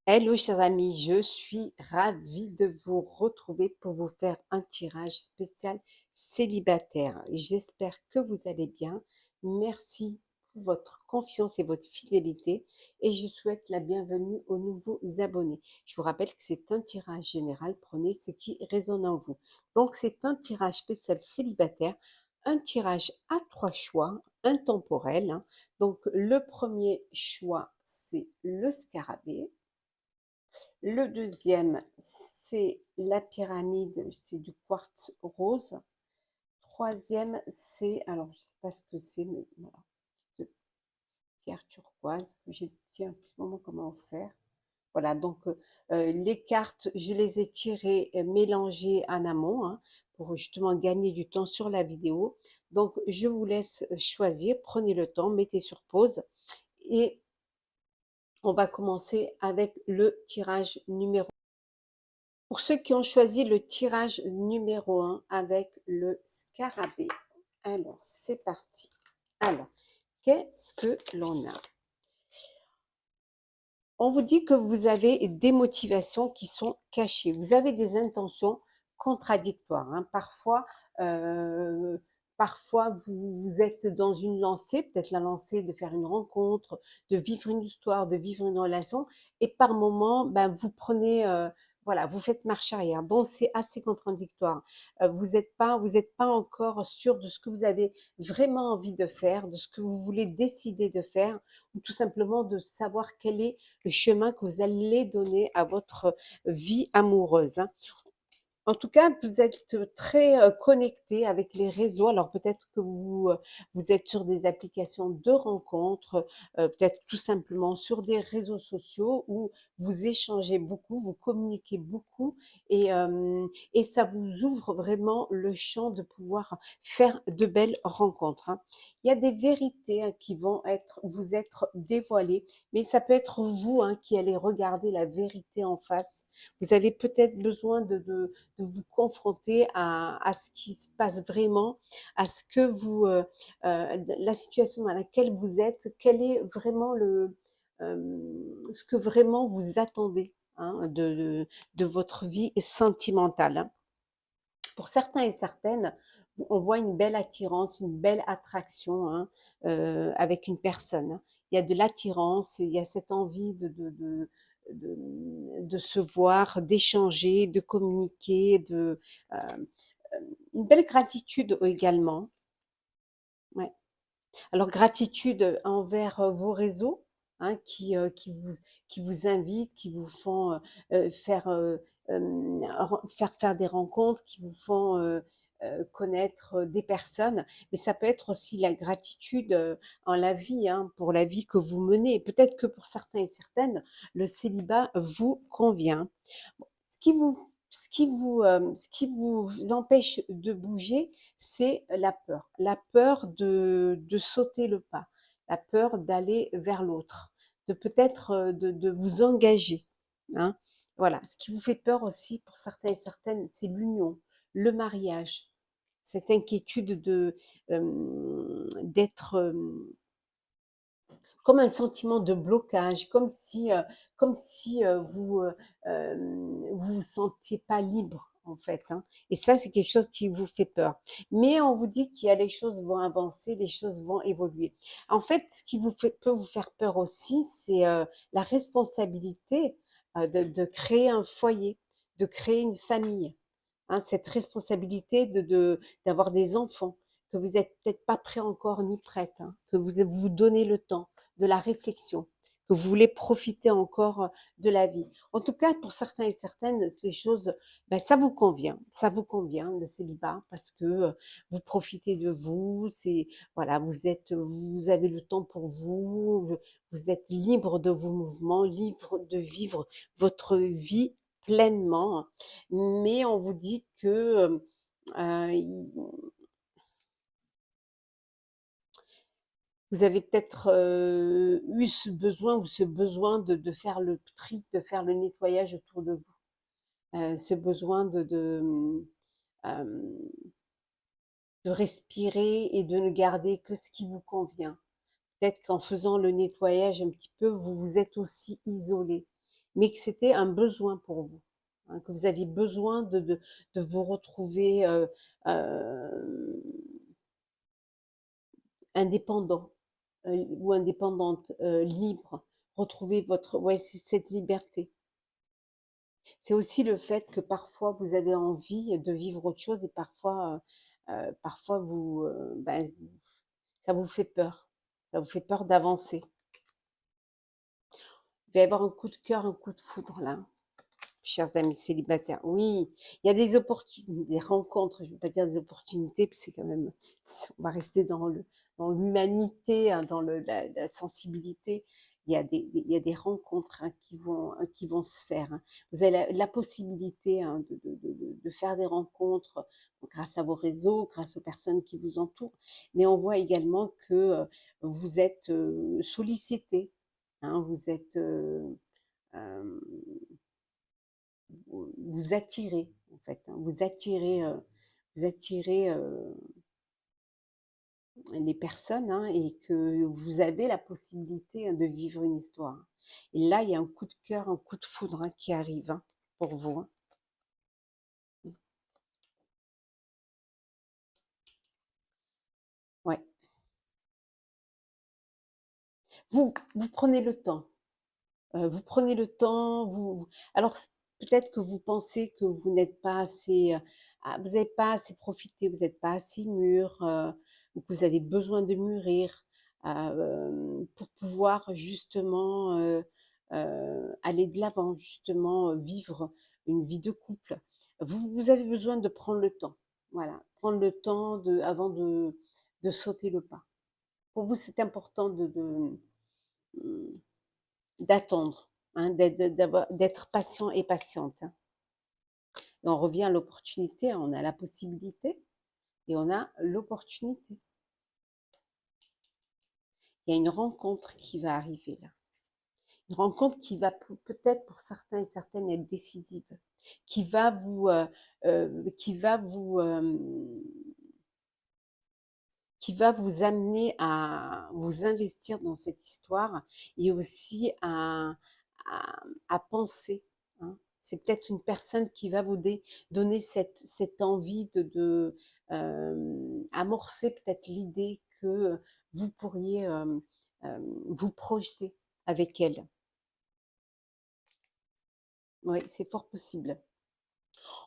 Hello chers amis, je suis ravie de vous retrouver pour vous faire un tirage spécial célibataire. J'espère que vous allez bien. Merci pour votre confiance et votre fidélité et je souhaite la bienvenue aux nouveaux abonnés. Je vous rappelle que c'est un tirage général, prenez ce qui résonne en vous. Donc c'est un tirage spécial célibataire, un tirage à 3 choix, intemporel, hein. Donc le premier choix, c'est le scarabée. Le deuxième, c'est la pyramide, c'est du quartz rose. Troisième, c'est, alors je ne sais pas ce que c'est, mais voilà, petite pierre turquoise. J'ai dit un petit moment comment faire. Voilà, donc les cartes, je les ai tirées, mélangées en amont, hein, pour justement gagner du temps sur la vidéo. Donc je vous laisse choisir, prenez le temps, mettez sur pause et on va commencer avec le tirage numéro. Pour ceux qui ont choisi le tirage numéro 1 avec le scarabée. Alors, c'est parti. Alors, qu'est-ce que l'on a? On vous dit que vous avez des motivations qui sont cachées. Vous avez des intentions contradictoires, hein. Euh, parfois vous êtes dans une lancée, peut-être la lancée de faire une rencontre, de vivre une histoire, de vivre une relation, et par moment, ben, vous prenez, voilà, vous faites marche arrière. Donc c'est assez contradictoire. Vous êtes pas encore sûr de ce que vous avez vraiment envie de faire, de ce que vous voulez décider de faire, ou tout simplement de savoir quel est le chemin que vous allez donner à votre vie amoureuse, hein. En tout cas, vous êtes très, connectés avec les réseaux. Alors peut-être que vous êtes sur des applications de rencontres, peut-être tout simplement sur des réseaux sociaux où vous échangez beaucoup, vous communiquez beaucoup et ça vous ouvre vraiment le champ de pouvoir faire de belles rencontres, hein. Il y a des vérités, hein, qui vont vous être dévoilées, mais ça peut être vous, hein, qui allez regarder la vérité en face. Vous avez peut-être besoin de vous confronter à ce qui se passe vraiment, à ce que la situation dans laquelle vous êtes, quel est vraiment ce que vraiment vous attendez, hein, de votre vie sentimentale, hein. Pour certains et certaines, on voit une belle attirance, une belle attraction, hein, avec une personne, hein. Il y a de l'attirance, il y a cette envie de se voir, d'échanger, de communiquer, une belle gratitude également. Ouais. Alors gratitude envers vos réseaux, hein, qui vous invitent, qui vous font faire des rencontres, qui vous font connaître des personnes, mais ça peut être aussi la gratitude en la vie, hein, pour la vie que vous menez. Peut-être que pour certains et certaines, le célibat vous convient. Ce qui vous empêche de bouger, c'est la peur. La peur de sauter le pas, la peur d'aller vers l'autre, de peut-être, de vous engager, hein. Voilà, ce qui vous fait peur aussi pour certains et certaines, c'est l'union, le mariage, cette inquiétude d'être, comme un sentiment de blocage, comme si vous vous sentiez pas libre en fait, hein. Et ça, c'est quelque chose qui vous fait peur. Mais on vous dit qu'il y a les choses vont avancer, les choses vont évoluer. En fait, ce qui peut vous faire peur aussi, c'est la responsabilité de créer un foyer, de créer une famille, hein, cette responsabilité d'avoir des enfants, que vous êtes peut-être pas prêt encore ni prête, hein, que vous donnez le temps, de la réflexion, que vous voulez profiter encore de la vie. En tout cas, pour certains et certaines, ces choses, ben, ça vous convient le célibat parce que vous profitez de vous, c'est voilà, vous avez le temps pour vous, vous êtes libre de vos mouvements, libre de vivre votre vie pleinement, mais on vous dit que il vous avez peut-être, eu ce besoin ou ce besoin de faire le tri, de faire le nettoyage autour de vous. Ce besoin de respirer et de ne garder que ce qui vous convient. Peut-être qu'en faisant le nettoyage un petit peu, vous vous êtes aussi isolé. mais que c'était un besoin pour vous, hein, que vous aviez besoin de vous retrouver, indépendant, ou indépendante, libre, retrouver votre, ouais, c'est cette liberté. C'est aussi le fait que parfois vous avez envie de vivre autre chose et parfois vous, ben, ça vous fait peur. Ça vous fait peur d'avancer. Il va y avoir un coup de cœur, un coup de foudre là, chers amis célibataires. Oui, il y a des rencontres, je ne vais pas dire des opportunités, parce que c'est quand même, on va rester dans l'humanité, hein, dans la sensibilité. Il y a des rencontres, hein, qui vont se faire, hein. Vous avez la possibilité, hein, de faire des rencontres grâce à vos réseaux, grâce aux personnes qui vous entourent. Mais on voit également que vous êtes sollicité, hein, vous êtes, euh, vous attirez en fait, hein, vous attirez les personnes, hein, et que vous avez la possibilité, hein, de vivre une histoire. Et là, il y a un coup de cœur, un coup de foudre, hein, qui arrive, hein, pour vous, hein. Ouais. Vous prenez le temps. Vous prenez le temps, alors peut-être que vous pensez que vous n'êtes pas assez, vous n'avez pas assez profité, vous n'êtes pas assez mûr, ou que vous avez besoin de mûrir, pour pouvoir justement, aller de l'avant, justement, vivre une vie de couple. Vous avez besoin de prendre le temps, voilà, prendre le temps avant de sauter le pas. Pour vous, c'est important mmh d'attendre, hein, d'être patient et patiente, hein. Et on revient à l'opportunité, hein, on a la possibilité et on a l'opportunité. Il y a une rencontre qui va arriver là. Une rencontre qui va peut-être pour certains et certaines être décisive, qui va vous, qui va vous, qui va vous amener à vous investir dans cette histoire et aussi à penser, hein. C'est peut-être une personne qui va vous donner cette envie amorcer peut-être l'idée que vous pourriez vous projeter avec elle. Oui, c'est fort possible.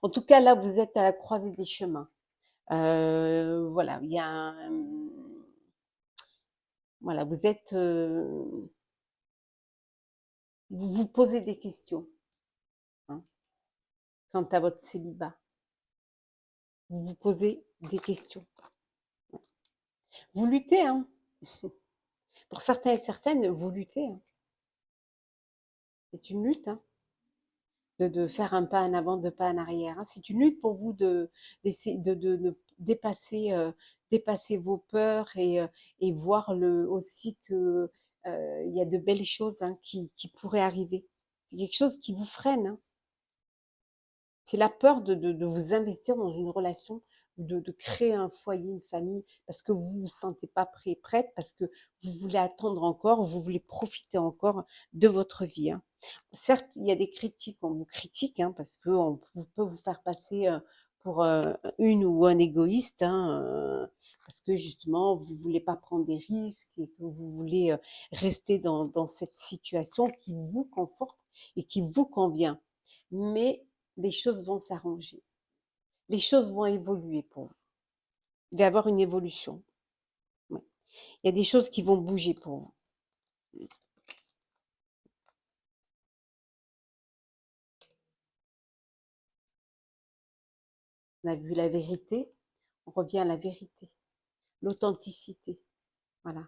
En tout cas, là, vous êtes à la croisée des chemins. Voilà, il y a voilà, vous vous posez des questions, hein, quant à votre célibat. Vous vous posez des questions. Vous luttez, hein. Pour certains et certaines, vous luttez, hein. C'est une lutte, hein, de faire un pas en avant, 2 pas en arrière, hein. C'est une lutte pour vous d'essayer de dépasser, dépasser vos peurs et voir aussi que, il y a de belles choses, hein, qui pourraient arriver. C'est quelque chose qui vous freine, hein. C'est la peur de vous investir dans une relation, de créer un foyer, une famille, parce que vous vous sentez pas prêt, prête, parce que vous voulez attendre encore, vous voulez profiter encore de votre vie, hein. Certes, il y a des critiques, on vous critique, hein, parce qu'on peut vous faire passer, pour, une ou un égoïste, hein, parce que justement vous voulez pas prendre des risques et que vous voulez, rester dans cette situation qui vous conforte et qui vous convient. Mais les choses vont s'arranger. Les choses vont évoluer pour vous. Il va y avoir une évolution. Ouais. Il y a des choses qui vont bouger pour vous. On a vu la vérité, on revient à la vérité, l'authenticité. Voilà.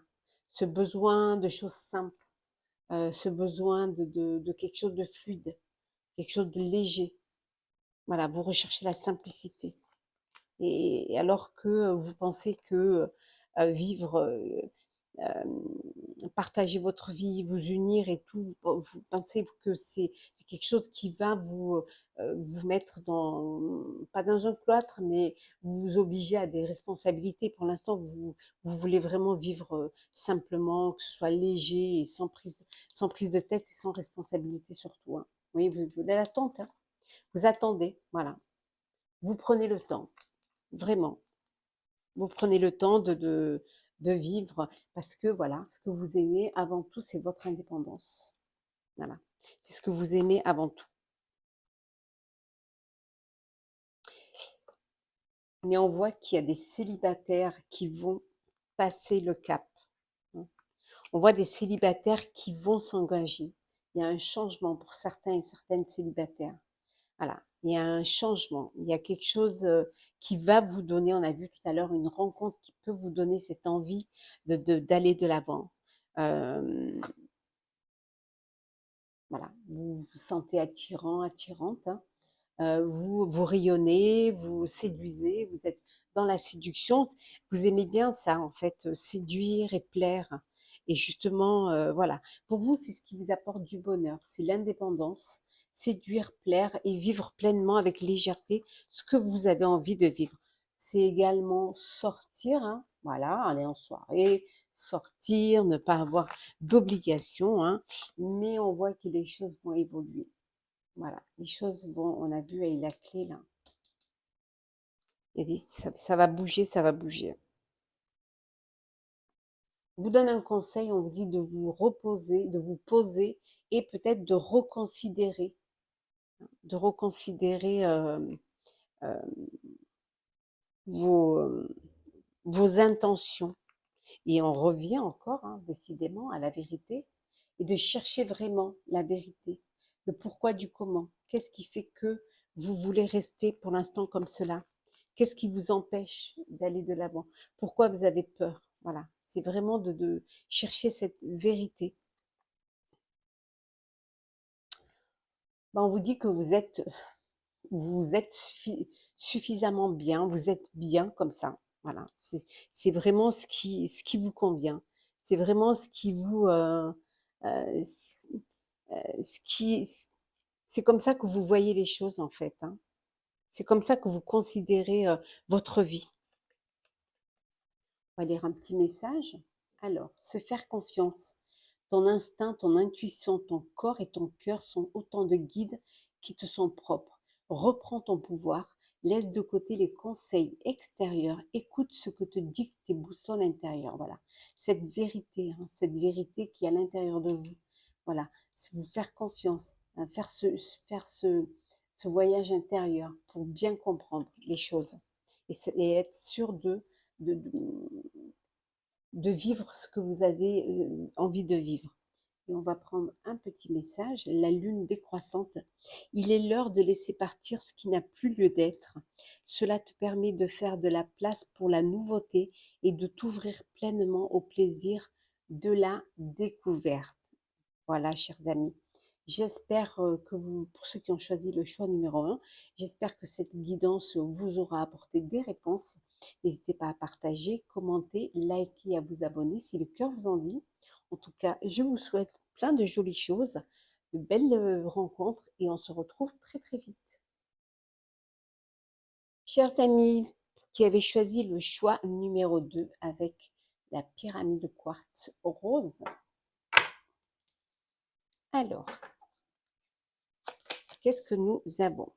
Ce besoin de choses simples, ce besoin de quelque chose de fluide, quelque chose de léger. Voilà, vous recherchez la simplicité. Et alors que vous pensez que vivre partager votre vie, vous unir et tout, vous pensez que c'est quelque chose qui va vous mettre dans, pas dans un cloître, mais vous obliger à des responsabilités. Pour l'instant, vous voulez vraiment vivre simplement, que ce soit léger et sans prise de tête et sans responsabilité surtout. Hein. Oui, vous l'attente, hein. Vous attendez, voilà. Vous prenez le temps, vraiment. Vous prenez le temps de vivre parce que voilà, ce que vous aimez avant tout, c'est votre indépendance. Voilà. C'est ce que vous aimez avant tout. Mais on voit qu'il y a des célibataires qui vont passer le cap. Hein. On voit des célibataires qui vont s'engager. Il y a un changement pour certains et certaines célibataires. Voilà, il y a un changement, il y a quelque chose qui va vous donner, on a vu tout à l'heure, une rencontre qui peut vous donner cette envie d'aller de l'avant. Euh, voilà, vous vous sentez attirant, attirante, hein. Vous rayonnez, vous séduisez, vous êtes dans la séduction. Vous aimez bien ça, en fait, séduire et plaire. Et justement, voilà, pour vous, c'est ce qui vous apporte du bonheur, c'est l'indépendance, séduire, plaire et vivre pleinement avec légèreté ce que vous avez envie de vivre. C'est également sortir, hein, voilà, aller en soirée, sortir, ne pas avoir d'obligation, hein, mais on voit que les choses vont évoluer. Voilà, les choses vont, on a vu avec la clé là. Ça va bouger, ça va bouger. On vous donne un conseil, on vous dit de vous reposer, de vous poser et peut-être de reconsidérer euh, vos, vos intentions. Et on revient encore, hein, décidément, à la vérité et de chercher vraiment la vérité, le pourquoi du comment. Qu'est-ce qui fait que vous voulez rester pour l'instant comme cela? Qu'est-ce qui vous empêche d'aller de l'avant? Pourquoi vous avez peur? Voilà, c'est vraiment de chercher cette vérité. Ben, on vous dit que vous êtes suffisamment bien, vous êtes bien comme ça. Voilà, c'est vraiment ce qui vous convient. C'est vraiment ce qui vous, ce ce qui, c'est comme ça que vous voyez les choses en fait. Hein. C'est comme ça que vous considérez votre vie. On va lire un petit message. Alors, se faire confiance. Ton instinct, ton intuition, ton corps et ton cœur sont autant de guides qui te sont propres. Reprends ton pouvoir, laisse de côté les conseils extérieurs, écoute ce que te dictent tes boussoles intérieures. Voilà, cette vérité, hein, cette vérité qui est à l'intérieur de vous. Voilà, c'est vous faire confiance, hein, faire ce voyage intérieur pour bien comprendre les choses et être sûr de, de vivre ce que vous avez envie de vivre. Et on va prendre un petit message, la lune décroissante. Il est l'heure de laisser partir ce qui n'a plus lieu d'être. Cela te permet de faire de la place pour la nouveauté et de t'ouvrir pleinement au plaisir de la découverte. Voilà, chers amis. J'espère que vous, pour ceux qui ont choisi le choix numéro 1, j'espère que cette guidance vous aura apporté des réponses. N'hésitez pas à partager, commenter, liker et à vous abonner si le cœur vous en dit. En tout cas, je vous souhaite plein de jolies choses, de belles rencontres et on se retrouve très très vite. Chers amis qui avaient choisi le choix numéro 2 avec la pyramide de quartz rose, alors, qu'est-ce que nous avons?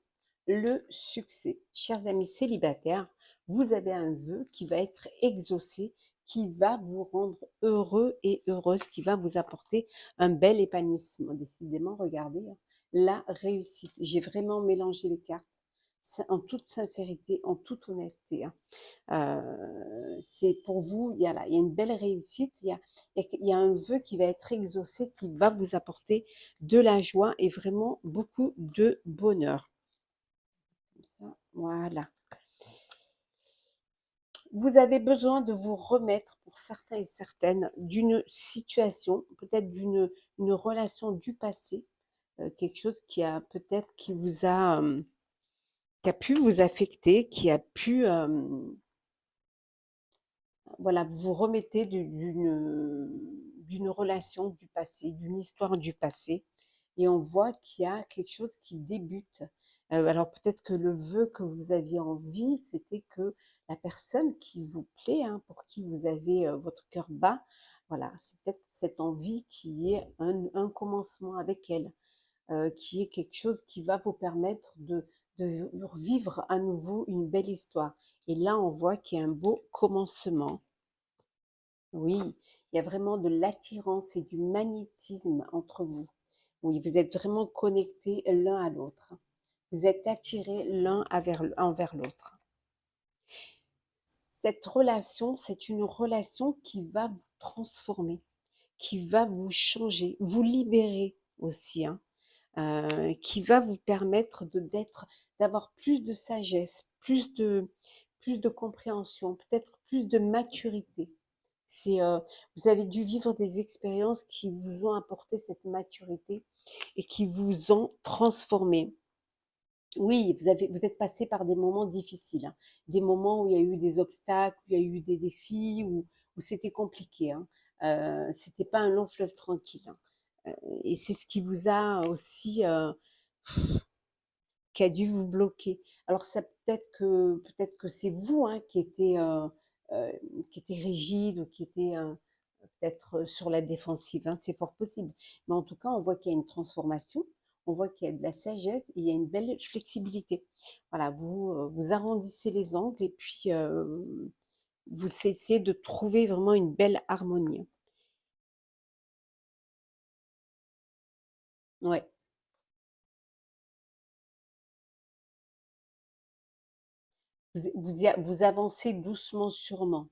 Le succès. Chers amis célibataires, vous avez un vœu qui va être exaucé, qui va vous rendre heureux et heureuse, qui va vous apporter un bel épanouissement. Décidément, regardez, hein, la réussite. J'ai vraiment mélangé les cartes en toute sincérité, en toute honnêteté. Hein. C'est pour vous, il y a une belle réussite, il y a un vœu qui va être exaucé, qui va vous apporter de la joie et vraiment beaucoup de bonheur. Comme ça, voilà. Vous avez besoin de vous remettre pour certains et certaines d'une situation, peut-être une relation du passé, quelque chose qui a peut-être qui a pu vous affecter, qui a pu voilà, vous vous remettez d'une relation du passé, d'une histoire du passé et on voit qu'il y a quelque chose qui débute. Alors peut-être que le vœu que vous aviez en vie, c'était que la personne qui vous plaît, hein, pour qui vous avez, votre cœur bat, voilà, c'est peut-être cette envie qui est un commencement avec elle, qui est quelque chose qui va vous permettre de revivre à nouveau une belle histoire et là, on voit qu'il y a un beau commencement. Oui, il y a vraiment de l'attirance et du magnétisme entre vous. Oui, vous êtes vraiment connectés l'un à l'autre. Vous êtes attirés l'un envers l'autre. Cette relation, c'est une relation qui va vous transformer, qui va vous changer, vous libérer aussi, hein, qui va vous permettre d'avoir plus de sagesse, plus de compréhension, peut-être plus de maturité. C'est, vous avez dû vivre des expériences qui vous ont apporté cette maturité et qui vous ont transformé. Oui, vous êtes passé par des moments difficiles, hein, des moments où il y a eu des obstacles, où il y a eu des défis, où c'était compliqué, hein. C'était pas un long fleuve tranquille, hein. Et c'est ce qui vous a aussi, qui a dû vous bloquer. Alors ça peut-être que c'est vous, hein, qui était rigide ou qui était, peut-être, sur la défensive, hein, c'est fort possible. Mais en tout cas, on voit qu'il y a une transformation, on voit qu'il y a de la sagesse et il y a une belle flexibilité. Voilà, vous arrondissez les angles et puis, vous essayez de trouver vraiment une belle harmonie. Ouais, vous avancez doucement sûrement.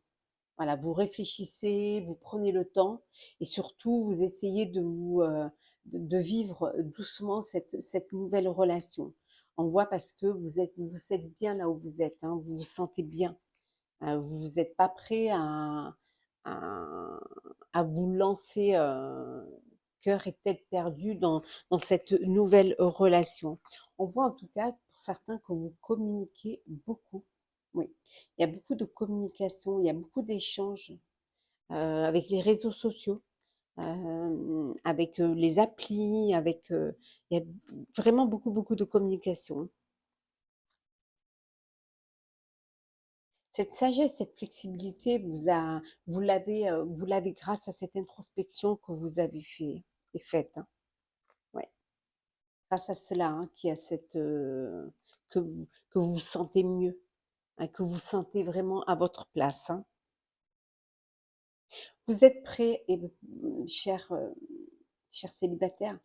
Voilà, vous réfléchissez, vous prenez le temps et surtout vous essayez de vivre doucement cette nouvelle relation. On voit parce que vous êtes bien là où vous êtes, hein, vous vous sentez bien. Vous n'êtes pas prêt à, à vous lancer cœur et tête perdus dans cette nouvelle relation. On voit en tout cas pour certains que vous communiquez beaucoup. Oui, il y a beaucoup de communication, il y a beaucoup d'échanges avec les réseaux sociaux, avec les applis, il y a vraiment beaucoup de communication. Cette sagesse, cette flexibilité vous l'avez grâce à cette introspection que vous avez faite, hein. Ouais, grâce à cela, hein, qui a que vous vous sentez mieux, hein, que vous sentez vraiment à votre place, hein. Vous êtes prêt, cher célibataire,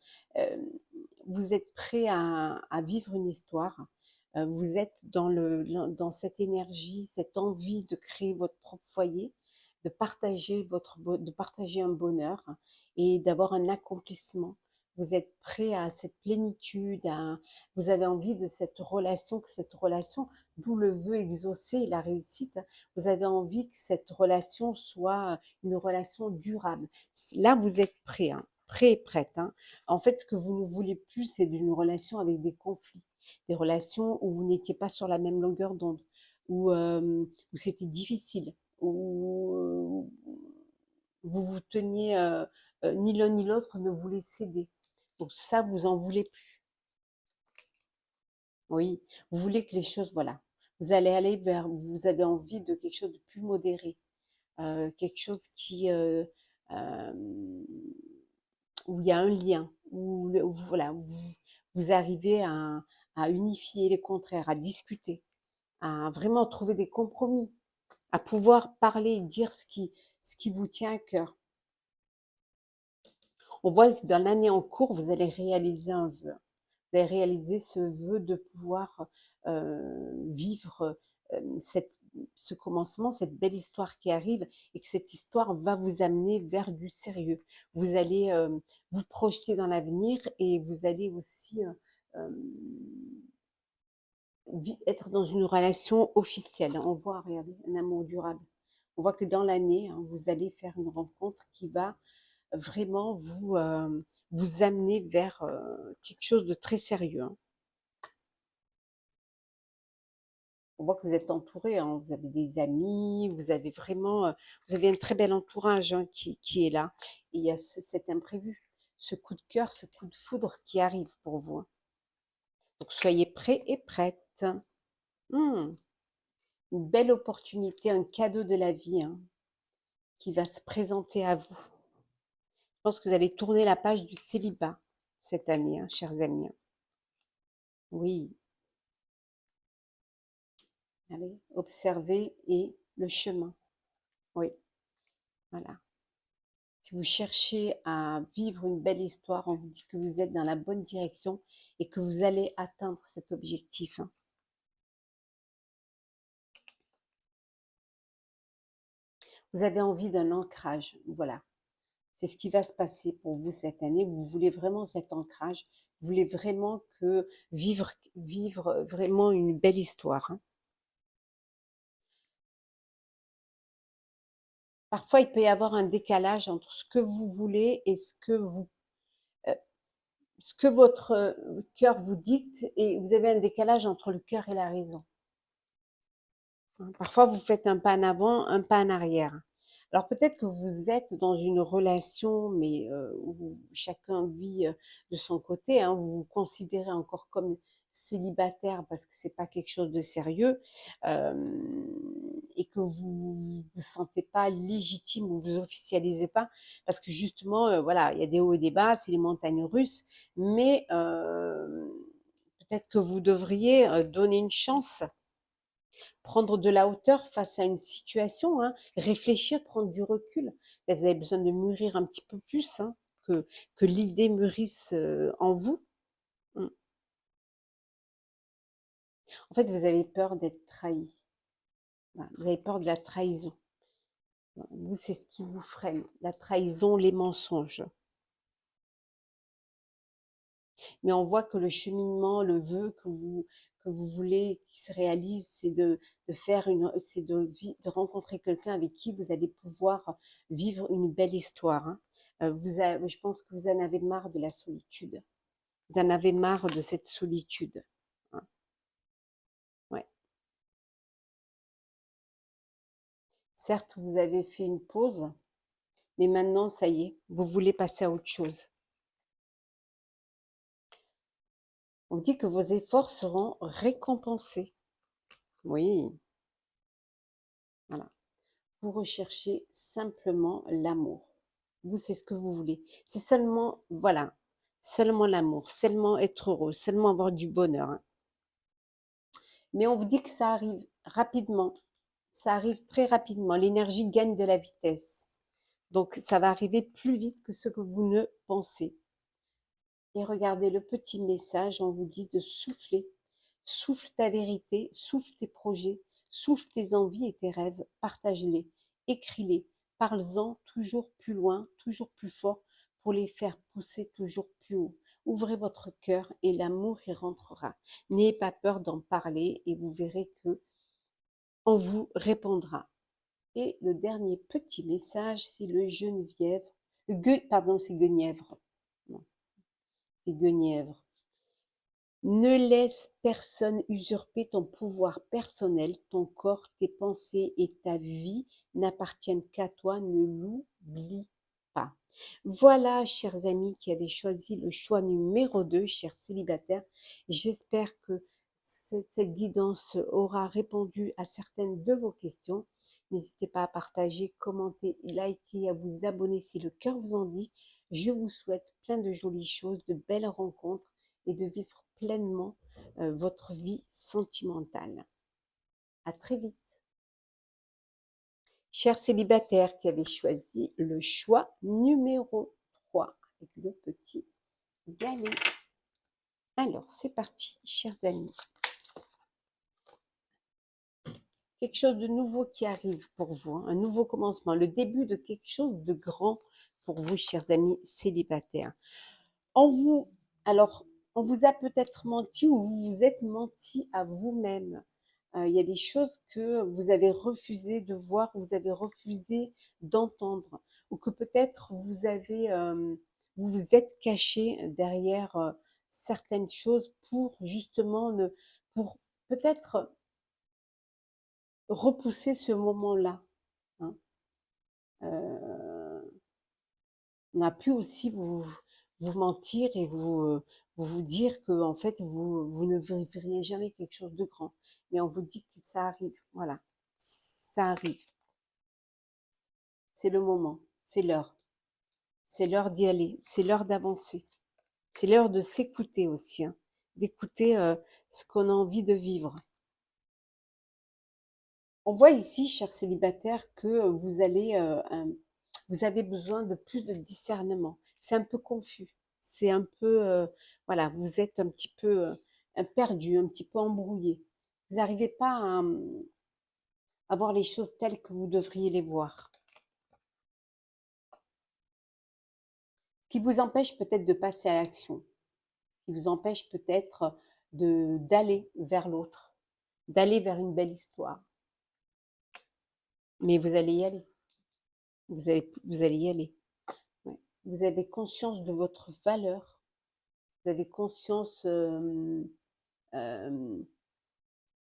vous êtes prêt à vivre une histoire. Vous êtes dans cette énergie, cette envie de créer votre propre foyer, de partager un bonheur et d'avoir un accomplissement. Vous êtes prêt à cette plénitude, vous avez envie de cette relation, d'où le vœu exaucé, la réussite. Vous avez envie que cette relation soit une relation durable. Là, vous êtes prêt, hein, prêt et prête, hein. En fait, ce que vous ne voulez plus, c'est d'une relation avec des conflits, des relations où vous n'étiez pas sur la même longueur d'onde, où c'était difficile, où vous vous teniez, ni l'un ni l'autre ne voulait céder. Donc ça, vous en voulez plus. Oui, vous voulez que les choses, voilà. Vous avez envie de quelque chose de plus modéré, quelque chose où il y a un lien, voilà, vous arrivez à unifier les contraires, à discuter, à vraiment trouver des compromis, à pouvoir parler et dire ce qui vous tient à cœur. On voit que dans l'année en cours, vous allez réaliser un vœu. Vous allez réaliser ce vœu de pouvoir vivre ce commencement, cette belle histoire qui arrive et que cette histoire va vous amener vers du sérieux. Vous allez vous projeter dans l'avenir et vous allez aussi euh, être dans une relation officielle. On voit, regardez, un amour durable. On voit que dans l'année, hein, vous allez faire une rencontre qui va vraiment vous amener vers quelque chose de très sérieux, hein. On voit que vous êtes entouré, hein, vous avez des amis, vous avez vraiment, vous avez un très bel entourage, hein, qui est là. Et il y a cet imprévu, ce coup de cœur, ce coup de foudre qui arrive pour vous, hein. Donc soyez prêts et prêtes. Mmh, une belle opportunité, un cadeau de la vie, hein, qui va se présenter à vous. Je pense que vous allez tourner la page du célibat cette année, hein, chers amis, hein. Oui, allez, observez et le chemin. Oui, voilà. Si vous cherchez à vivre une belle histoire, on vous dit que vous êtes dans la bonne direction et que vous allez atteindre cet objectif, hein. Vous avez envie d'un ancrage, voilà. C'est ce qui va se passer pour vous cette année. Vous voulez vraiment cet ancrage. Vous voulez vraiment vivre vraiment une belle histoire, hein. Parfois, il peut y avoir un décalage entre ce que vous voulez et euh, ce que votre cœur vous dicte, et vous avez un décalage entre le cœur et la raison, hein. Parfois, vous faites un pas en avant, un pas en arrière. Alors peut-être que vous êtes dans une relation, mais où chacun vit de son côté, hein. Vous vous considérez encore comme célibataire parce que c'est pas quelque chose de sérieux, et que vous vous sentez pas légitime ou vous officialisez pas parce que justement, voilà, il y a des hauts et des bas, c'est les montagnes russes, mais peut-être que vous devriez donner une chance, prendre de la hauteur face à une situation, hein, réfléchir, prendre du recul. Peut-être vous avez besoin de mûrir un petit peu plus, hein, que, que l'idée mûrisse en vous. Mm. En fait, vous avez peur d'être trahi. Voilà, vous avez peur de la trahison. Vous, c'est ce qui vous freine. La trahison, les mensonges. Mais on voit que le cheminement, le vœu que vous voulez qui se réalise, c'est de faire c'est de rencontrer quelqu'un avec qui vous allez pouvoir vivre une belle histoire, hein. Je pense que vous en avez marre de la solitude. Vous en avez marre de cette solitude, hein. Ouais. Certes, vous avez fait une pause, mais maintenant, ça y est, vous voulez passer à autre chose. On dit que vos efforts seront récompensés. Oui, voilà. Vous recherchez simplement l'amour. Vous, c'est ce que vous voulez. C'est seulement, voilà, seulement l'amour, seulement être heureux, seulement avoir du bonheur, hein. Mais on vous dit que ça arrive rapidement. Ça arrive très rapidement. L'énergie gagne de la vitesse. Donc, ça va arriver plus vite que ce que vous ne pensez. Et regardez le petit message, on vous dit de souffler. Souffle ta vérité, souffle tes projets, souffle tes envies et tes rêves, partage-les, écris-les, parle-en toujours plus loin, toujours plus fort, pour les faire pousser toujours plus haut. Ouvrez votre cœur et l'amour y rentrera. N'ayez pas peur d'en parler et vous verrez que on vous répondra. Et le dernier petit message, c'est le Geneviève, pardon, c'est Guenièvre. Non, c'est Guenièvre. Ne laisse personne usurper ton pouvoir personnel, ton corps, tes pensées et ta vie n'appartiennent qu'à toi, ne l'oublie pas. Voilà, chers amis qui avez choisi le choix numéro 2, chers célibataires. J'espère que cette guidance aura répondu à certaines de vos questions. N'hésitez pas à partager, commenter, liker, à vous abonner si le cœur vous en dit. Je vous souhaite plein de jolies choses, de belles rencontres et de vivre pleinement votre vie sentimentale. À très vite. Chers célibataires qui avaient choisi le choix numéro 3 avec le petit galet. Alors, c'est parti, chers amis. Quelque chose de nouveau qui arrive pour vous, hein, un nouveau commencement, le début de quelque chose de grand pour vous, chers amis célibataires. On vous, alors, on vous a peut-être menti ou vous vous êtes menti à vous-même. Il y a des choses que vous avez refusé de voir, vous avez refusé d'entendre, ou que peut-être vous vous êtes caché derrière certaines choses pour justement pour peut-être repousser ce moment-là, hein. Euh, on a pu aussi vous mentir et vous dire que en fait vous ne vivriez jamais quelque chose de grand. Mais on vous dit que ça arrive, voilà, ça arrive. C'est le moment, c'est l'heure d'y aller, c'est l'heure d'avancer, c'est l'heure de s'écouter aussi, hein, d'écouter ce qu'on a envie de vivre. On voit ici, chers célibataires, que vous avez besoin de plus de discernement. C'est un peu confus. C'est un peu, voilà, vous êtes un petit peu perdu, un petit peu embrouillé. Vous n'arrivez pas à voir les choses telles que vous devriez les voir. Ce qui vous empêche peut-être de passer à l'action. Ce qui vous empêche peut-être d'aller vers l'autre, d'aller vers une belle histoire. Mais vous allez y aller. Vous allez y aller. Ouais. Vous avez conscience de votre valeur. Vous avez conscience euh,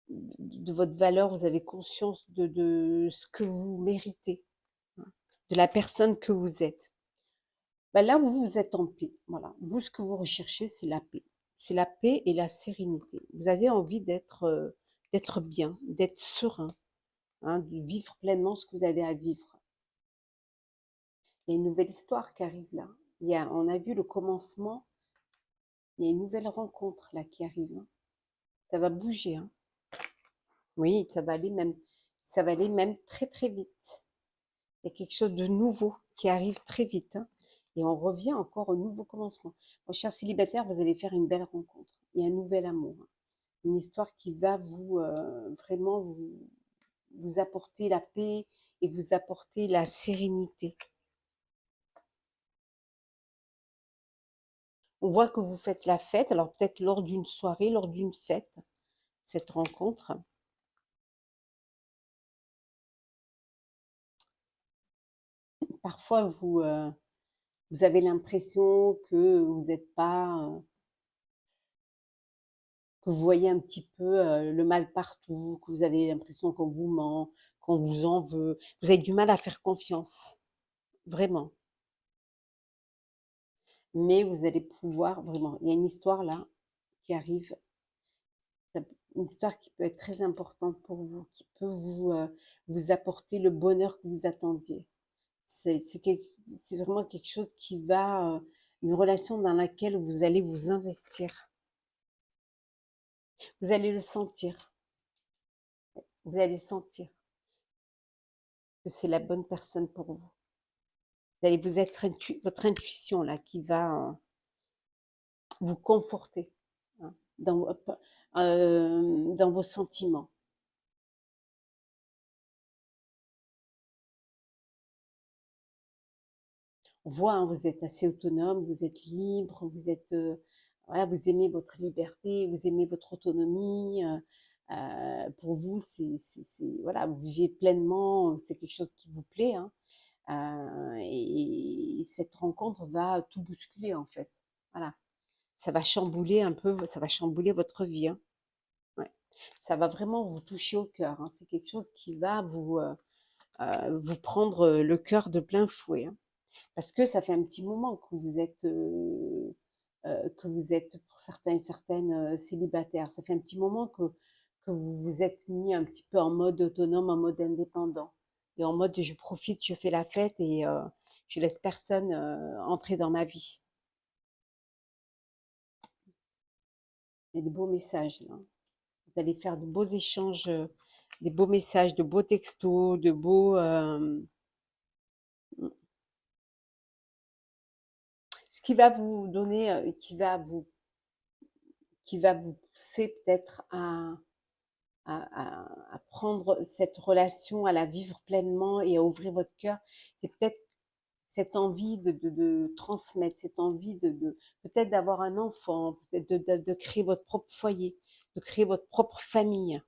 de votre valeur. Vous avez conscience de ce que vous méritez, hein, de la personne que vous êtes. Ben là, vous êtes en paix. Voilà. Vous, ce que vous recherchez, c'est la paix. C'est la paix et la sérénité. Vous avez envie d'être bien, d'être serein, hein, de vivre pleinement ce que vous avez à vivre. Il y a une nouvelle histoire qui arrive là. On a vu le commencement. Il y a une nouvelle rencontre là qui arrive, hein. Ça va bouger, hein. Oui, ça va aller même très très vite. Il y a quelque chose de nouveau qui arrive très vite, hein. Et on revient encore au nouveau commencement. Mon cher célibataire, vous allez faire une belle rencontre et un nouvel amour, hein. Une histoire qui va vraiment vous apporter la paix et vous apporter la sérénité. On voit que vous faites la fête, alors peut-être lors d'une soirée, lors d'une fête, cette rencontre. Parfois, vous avez l'impression que vous n'êtes pas, que vous voyez un petit peu le mal partout, que vous avez l'impression qu'on vous ment, qu'on vous en veut. Vous avez du mal à faire confiance, vraiment. Mais vous allez pouvoir vraiment. Il y a une histoire là qui arrive, une histoire qui peut être très importante pour vous, qui peut vous apporter le bonheur que vous attendiez. C'est vraiment quelque chose qui va, une relation dans laquelle vous allez vous investir. Vous allez le sentir. Vous allez sentir que c'est la bonne personne pour vous. Vous allez vous être votre intuition là qui va vous conforter, hein, dans vos sentiments. On voit, hein, vous êtes assez autonome, vous êtes libre, voilà, vous aimez votre liberté, vous aimez votre autonomie. Pour vous, voilà, vous vivez pleinement, c'est quelque chose qui vous plaît, hein. Et cette rencontre va tout bousculer en fait. Voilà, ça va chambouler un peu, ça va chambouler votre vie, hein. Ouais. Ça va vraiment vous toucher au cœur, hein. C'est quelque chose qui va vous prendre le cœur de plein fouet, hein. Parce que ça fait un petit moment que vous êtes pour certains et certaines célibataires. Ça fait un petit moment que vous vous êtes mis un petit peu en mode autonome, en mode indépendant. Et en mode je profite, je fais la fête et je laisse personne entrer dans ma vie. Il y a des beaux messages là. Vous allez faire de beaux échanges, des beaux messages, de beaux textos, de beaux. Ce qui va vous donner, qui va vous pousser peut-être à prendre cette relation, à la vivre pleinement et à ouvrir votre cœur, c'est peut-être cette envie de transmettre, cette envie peut-être d'avoir un enfant, peut-être de créer votre propre foyer, de créer votre propre famille.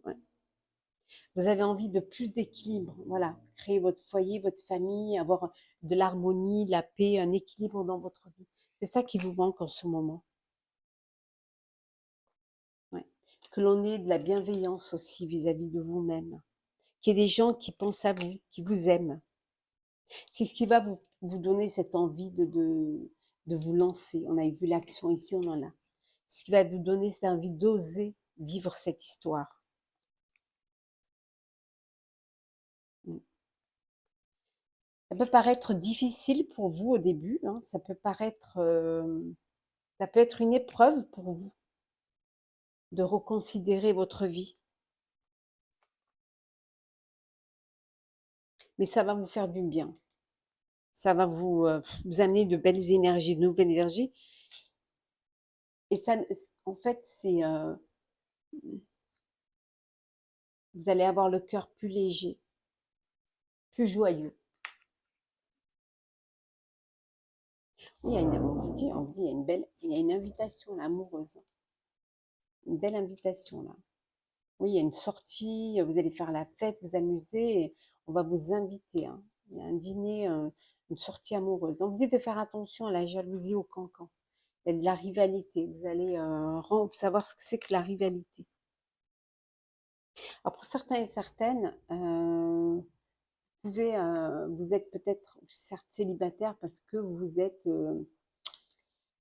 Ouais. Vous avez envie de plus d'équilibre, voilà, créer votre foyer, votre famille, avoir de l'harmonie, la paix, un équilibre dans votre vie. C'est ça qui vous manque en ce moment. Ouais. que l'on ait de la bienveillance aussi vis-à-vis de vous-même, qu'il y ait des gens qui pensent à vous, qui vous aiment. C'est ce qui va vous donner cette envie de vous lancer. On a vu l'action ici, on en a. Ce qui va vous donner cette envie d'oser vivre cette histoire. Mm. Ça peut paraître difficile pour vous au début, hein, ça peut être une épreuve pour vous de reconsidérer votre vie. Mais ça va vous faire du bien. Ça va vous amener de belles énergies, de nouvelles énergies. Et ça, en fait, vous allez avoir le cœur plus léger, plus joyeux. Oui, on vous dit, il y a une invitation là, amoureuse. Une belle invitation là. Oui, il y a une sortie, vous allez faire la fête, vous amuser, et on va vous inviter, hein. Il y a un dîner, une sortie amoureuse. On vous dit de faire attention à la jalousie, au cancan. Il y a de la rivalité. Vous allez savoir ce que c'est que la rivalité. Alors pour certains et certaines, vous êtes peut-être certes célibataire parce que vous êtes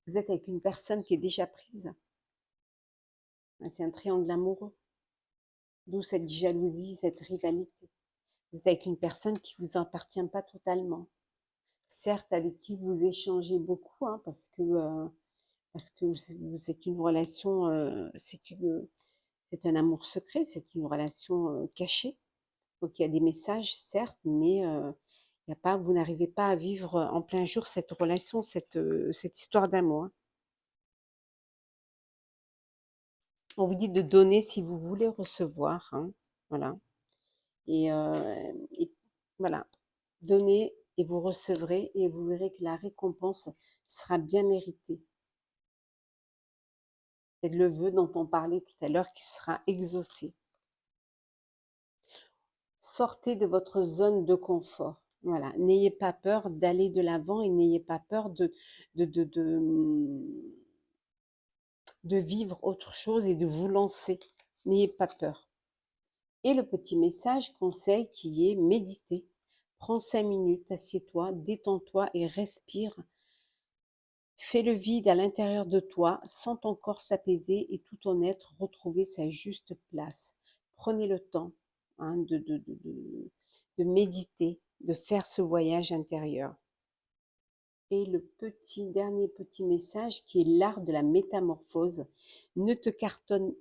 avec une personne qui est déjà prise. C'est un triangle amoureux. D'où cette jalousie, cette rivalité. Vous êtes avec une personne qui ne vous appartient pas totalement. Certes, avec qui vous échangez beaucoup, hein, parce que c'est une relation, c'est un amour secret, c'est une relation cachée. Donc il y a des messages, certes, mais il y a pas, vous n'arrivez pas à vivre en plein jour cette relation, cette histoire d'amour, hein. On vous dit de donner si vous voulez recevoir, hein, voilà. Et, et voilà, donnez et vous recevrez et vous verrez que la récompense sera bien méritée. C'est le vœu dont on parlait tout à l'heure qui sera exaucé. Sortez de votre zone de confort. Voilà, n'ayez pas peur d'aller de l'avant et n'ayez pas peur de, de, de, de vivre autre chose et de vous lancer. N'ayez pas peur. Et le petit message conseil qui est méditer. Prends 5 minutes, assieds-toi, détends-toi et respire. Fais le vide à l'intérieur de toi, sens ton corps s'apaiser et tout ton être retrouver sa juste place. Prenez le temps, hein, de méditer, de faire ce voyage intérieur. Et le dernier petit message qui est l'art de la métamorphose, ne te cantonne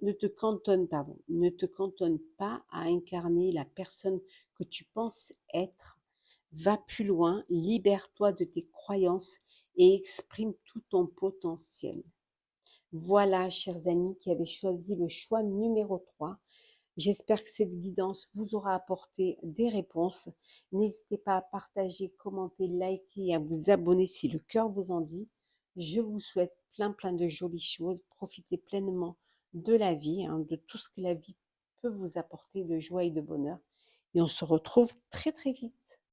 pas à incarner la personne que tu penses être. Va plus loin, libère-toi de tes croyances et exprime tout ton potentiel. Voilà, chers amis qui avez choisi le choix numéro 3. J'espère que cette guidance vous aura apporté des réponses. N'hésitez pas à partager, commenter, liker et à vous abonner si le cœur vous en dit. Je vous souhaite plein de jolies choses. Profitez pleinement de la vie, hein, de tout ce que la vie peut vous apporter de joie et de bonheur. Et on se retrouve très vite.